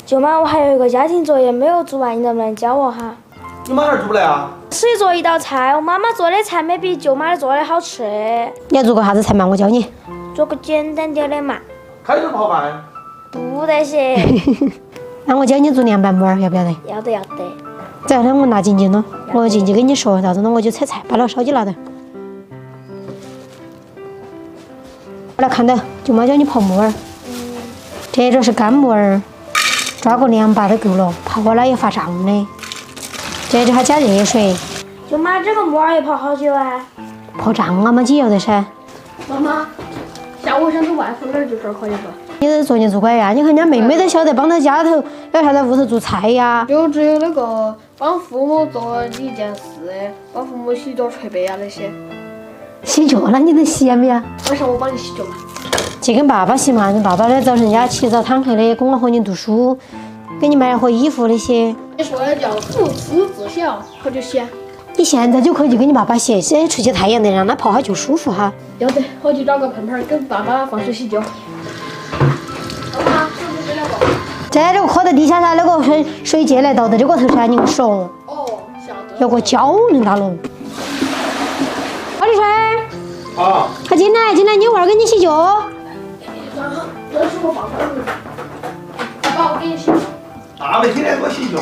舅妈，我还有一个家庭作业没有做完，你能不能教我哈？你妈哪儿做不来啊？只做一道菜，我妈妈做的菜没比舅妈的做的好吃。你要做个啥子菜嘛？我教你。做个简单点的嘛。开水泡饭。不得行。那我教你做凉拌木耳，要不要得？要得要得。这两我拿进去了，我进去跟你说啥子呢？我就炒菜，把那个烧鸡拿到。来看到，舅妈教你泡木耳。这就是干木耳，抓个2把就够了，泡好了要发胀的。这就还加热水。舅妈，这个木耳要泡好久啊？泡胀啊嘛，几要得噻。妈妈，下午想去外头哪儿做事可以不？你这作业做乖呀！你看人家妹妹都晓得帮到家头，要啥在屋头做菜呀。就只有那个帮父母做一件事，帮父母洗脚、捶背啊那些。洗脚那你能洗没呀？晚上我帮你洗脚嘛。去跟爸爸洗嘛，你爸爸呢早晨家起早贪黑的供我和你读书，给你买了盒衣服那些。你说的叫不辞自小，可就洗。你现在就可以去给你爸爸洗，先出去太阳的，让他泡下就舒服哈。要得，我去找个盆盆给爸爸放水洗脚。这个磕到地下噻，那个水接来倒到这个头噻，你说哦，晓得。有个胶能打拢。高丽水。啊。快进来，进来，你娃儿给你洗脚。这是我爸爸的。爸爸，我给你洗。大白天的给我洗脚。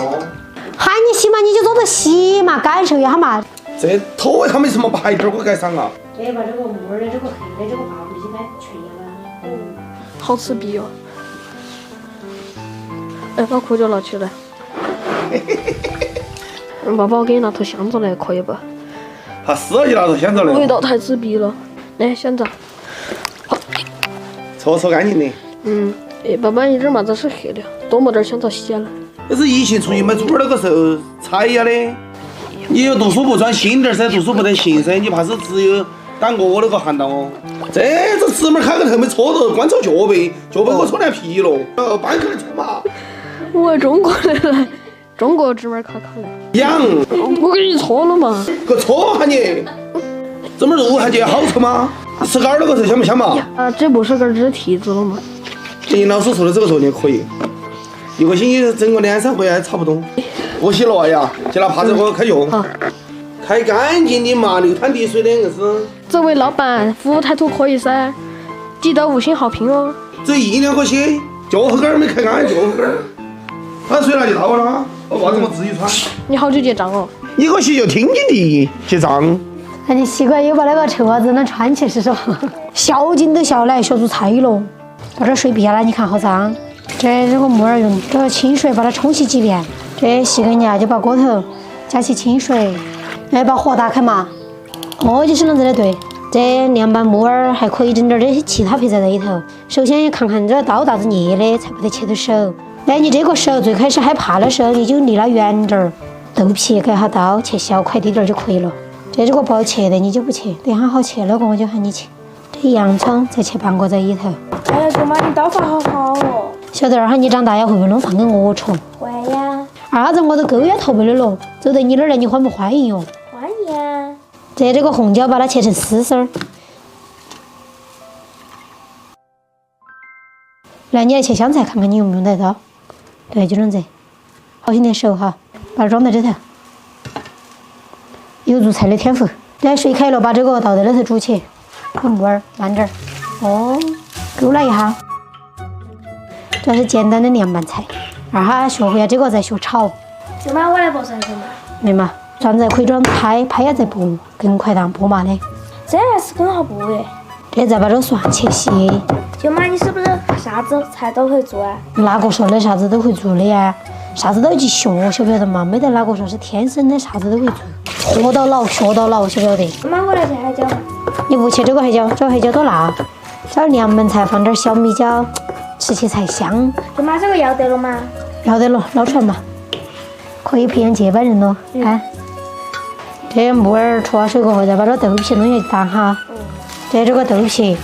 喊你洗嘛，你就坐着洗嘛，感受一下嘛。这头还没什么白点儿，我该上啊。这把这个木耳的这个黑的这个把不现在吹了。好吃逼哦。哎，把裤脚拿起来。爸爸，我给你拿头香皂来，可以不？他死了就拿着香皂来。味道太刺鼻了。来，香皂。搓干净的。哎，爸爸，你这儿嘛子是黑的，多抹点香皂洗了。那是疫情出去买猪耳那个时候采呀的。你有读书不专心点噻，读书不得行噻，你怕是只有赶过那个hand到哦。这纸门开个头没搓着，光搓脚背，脚背给我搓烂皮了。搬起来搓嘛。我中国的来，中国纸门卡卡的。痒。我给你搓了嘛。给搓下你。这么肉还觉得好吃吗？吃杆儿那个头香不香嘛？啊，这不是根儿，这是蹄子了吗？林老师说的这个作业可以。一个星期整个2-3回还差不多。不洗了呀，就拿帕子给我开脚。开干净的嘛，流淌滴水的硬是。这位老板，服务态度可以噻，记得5星好评哦。这1-2个洗，脚后跟儿没开干，脚后跟儿。他水拿就到了，我袜子我自己穿。你好久结账哦？你给我洗就听进去结账。那你习惯又把那个臭袜子能穿起是说？小紧都笑来学做菜了，把这水闭下来，你看好脏。这个木耳用这个清水把它冲洗几遍。这洗干净就把锅头加起清水，来把火打开嘛。哦，就是那子的对。这凉拌木耳还可以整点这些其他配菜在里头。首先看看这刀大子捏的，才不得切到手。那你这个手最开始害怕的时候，你就离它远点儿。豆皮给下刀切小块滴点儿就可以了。这如果不好切的，你就不切。等下好切了个我就喊你切。这洋葱再切半个在里头。哎呀，舅妈，你刀法好好哦。小豆儿哈，你长大以后会不会弄饭给我吃？会呀。啥子我都狗眼头背的了，走到你那儿来，你欢不欢迎哟？欢迎啊。这个红椒把它切成丝丝儿。来，你来切香菜，看看你用不用得到。对，就这样子。好心点手哈，把它装在这头。有做菜的天赋。来，水开了，把这个倒在里头煮起。看木耳，慢点儿。哦，勾了一下。这是简单的凉拌菜。哈学会了这个再学炒。舅妈，我来剥蒜头嘛。没嘛，蒜仔可以装拍，拍呀再剥，更快当剥嘛的。这还是更好剥的。这再把这个蒜切细。舅妈，你是不是啥子菜都会做啊？哪个说的啥子都会做的呀？啥子都要去学，晓不晓得嘛？没得哪个说是天生的啥子都会做，活到老学到老，晓不晓得？舅妈，我来切海椒嘛。你不切这个海椒，这个海椒多辣。这凉拌菜放点小米椒，吃起才香。舅妈，这个要得了吗？要得了，捞出来嘛。可以培养接班人了。哎，这木耳焯下水过后，再把这豆皮弄下去拌哈。这个豆皮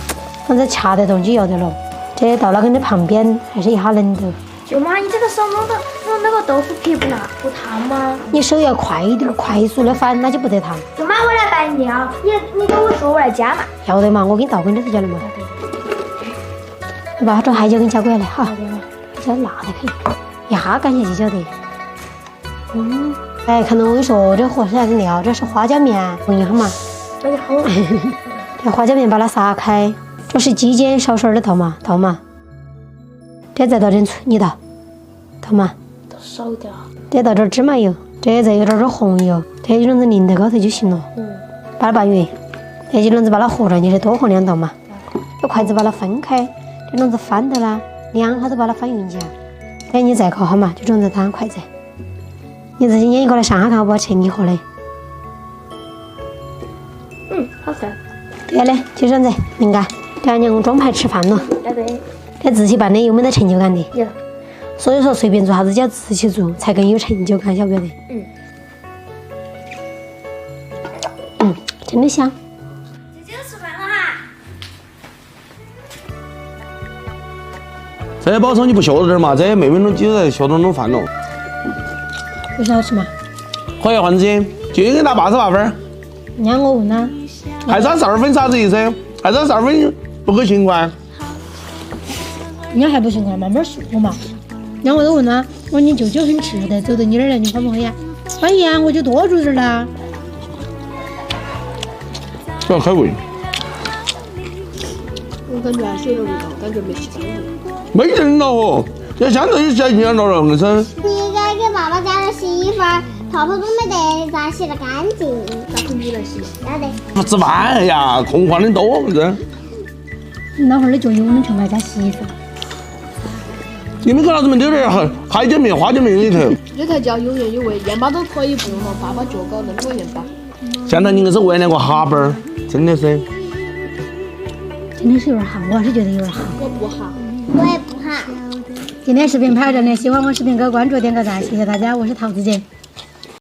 放在掐得动就要得了。这到那个的旁边还是一下冷的。舅妈，你这个手弄那个豆腐皮不烫吗？你手要快一点，快速的翻，那就不得烫。舅妈，我来拌料，你跟我说，我来加嘛。要得嘛，我给你倒给你头加了嘛。把这海椒给你加过来哈，这辣的很。一下感谢就晓得。哎，看到我跟你说，这和是啥子料？这是花椒面，闻一下嘛。大家好。这花椒面把它撒开，这是鸡尖少的倒嘛，这再倒点泥倒嘛，都少点。再倒点芝麻油，这再有点红油，这一轮子淋在高头就行了。把它拌匀，这一轮子把它和上去，多和2倒嘛。用筷子把它分开，这轮子翻的啦，2下都把它翻匀起来。等你再烤好嘛，就这样子打筷子。你自己捏一个来上下看好不好吃？你和的。好吃。对嘞，就这样子，敏感。这样用装盘吃饭了。对。这自己办的有没得成就感的？有。所以说随便做啥子就要自己做，才更有成就感，晓不晓得？真的香。姐姐吃饭了哈。这宝聪你不学着点嘛？这妹妹弄就在学着弄饭了。有啥好吃嘛？可以换子金，就给他88分。人家我问他，还差12分啥子意思？还差12分不够勤快。人家还不行快，慢慢说嘛。然后我都问他，我说你舅舅很迟的，走到你那儿来，你欢不欢呀？欢迎啊，我就多住点啦。不要开胃。我感觉还是有点味道，感觉没洗干净。没人了哦，这香菜也加进来了，硬生。你应该给爸爸家的洗衣粉，泡泡都没得，咋洗得干净？那可你来洗。要得。不吃饭呀，空话的多，这。那会儿的脚油我们全买家洗衣粉。你们看啥子没丢点海椒面、花椒面里头？这才叫有盐有味，盐巴都可以不用了，爸爸脚搞那么多盐巴。现在你硬是为那个哈本儿，真的是。真的是有点寒，我还是觉得有点寒。我不哈。我也不哈。今天视频拍到这里，喜欢我视频给我关注点个赞，谢谢大家，我是桃子姐。